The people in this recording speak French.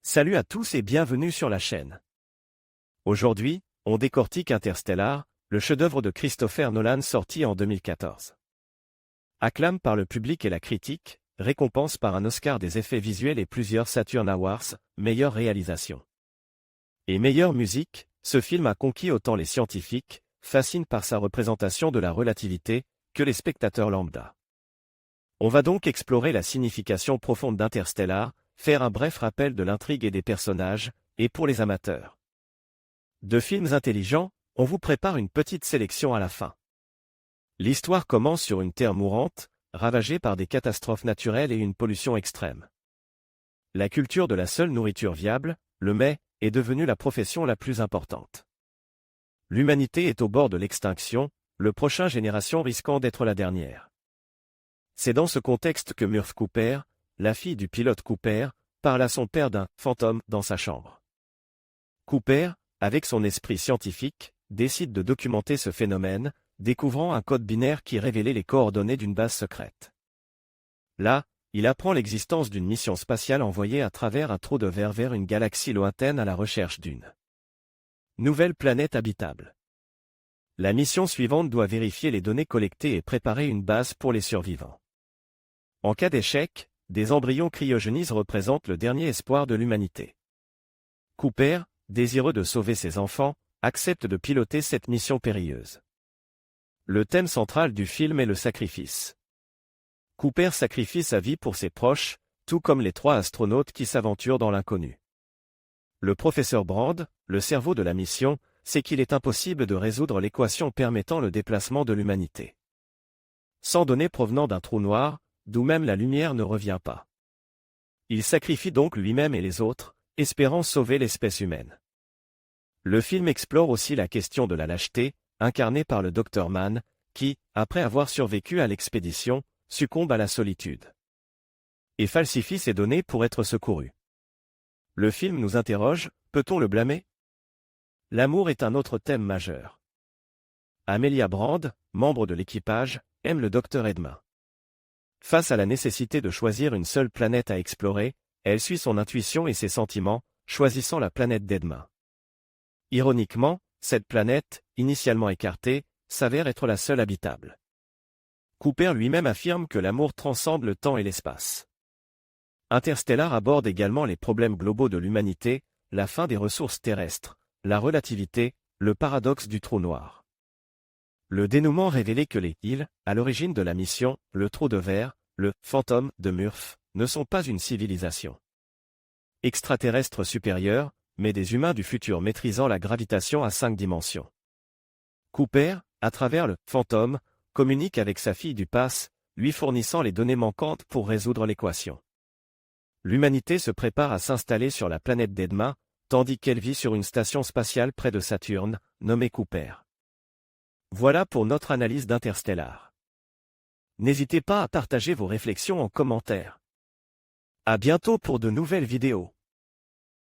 Salut à tous et bienvenue sur la chaîne. Aujourd'hui, on décortique Interstellar, le chef-d'œuvre de Christopher Nolan sorti en 2014. Acclame par le public et la critique, récompense par un Oscar des effets visuels et plusieurs Saturn Awards, meilleure réalisation. Et meilleure musique, ce film a conquis autant les scientifiques, fascine par sa représentation de la relativité, que les spectateurs lambda. On va donc explorer la signification profonde d'Interstellar, faire un bref rappel de l'intrigue et des personnages, et pour les amateurs de films intelligents, on vous prépare une petite sélection à la fin. L'histoire commence sur une Terre mourante, ravagée par des catastrophes naturelles et une pollution extrême. La culture de la seule nourriture viable, le mets, est devenue la profession la plus importante. L'humanité est au bord de l'extinction, le prochain génération risquant d'être la dernière. C'est dans ce contexte que Murph Cooper, la fille du pilote Cooper, parle à son père d'un « fantôme » dans sa chambre. Cooper, avec son esprit scientifique, décide de documenter ce phénomène, découvrant un code binaire qui révélait les coordonnées d'une base secrète. Là, il apprend l'existence d'une mission spatiale envoyée à travers un trou de verre vers une galaxie lointaine à la recherche d'une nouvelle planète habitable. La mission suivante doit vérifier les données collectées et préparer une base pour les survivants. En cas d'échec, des embryons cryogénisés représentent le dernier espoir de l'humanité. Cooper, désireux de sauver ses enfants, accepte de piloter cette mission périlleuse. Le thème central du film est le sacrifice. Cooper sacrifie sa vie pour ses proches, tout comme les 3 astronautes qui s'aventurent dans l'inconnu. Le professeur Brand, le cerveau de la mission, sait qu'il est impossible de résoudre l'équation permettant le déplacement de l'humanité. Sans données provenant d'un trou noir, d'où même la lumière ne revient pas. Il sacrifie donc lui-même et les autres, espérant sauver l'espèce humaine. Le film explore aussi la question de la lâcheté, incarnée par le Dr Mann, qui, après avoir survécu à l'expédition, succombe à la solitude. Et falsifie ses données pour être secouru. Le film nous interroge, peut-on le blâmer? L'amour est un autre thème majeur. Amelia Brand, membre de l'équipage, aime le Dr Edma. Face à la nécessité de choisir une seule planète à explorer, elle suit son intuition et ses sentiments, choisissant la planète d'Edma. Ironiquement, cette planète, initialement écartée, s'avère être la seule habitable. Cooper lui-même affirme que l'amour transcende le temps et l'espace. Interstellar aborde également les problèmes globaux de l'humanité, la fin des ressources terrestres, la relativité, le paradoxe du trou noir. Le dénouement révélait que les îles, à l'origine de la mission, le trou de verre, le fantôme de Murph, ne sont pas une civilisation extraterrestre supérieure, mais des humains du futur maîtrisant la gravitation à 5 dimensions. Cooper, à travers le fantôme, communique avec sa fille du passé, lui fournissant les données manquantes pour résoudre l'équation. L'humanité se prépare à s'installer sur la planète d'Edma, tandis qu'elle vit sur une station spatiale près de Saturne, nommée Cooper. Voilà pour notre analyse d'Interstellar. N'hésitez pas à partager vos réflexions en commentaire. À bientôt pour de nouvelles vidéos.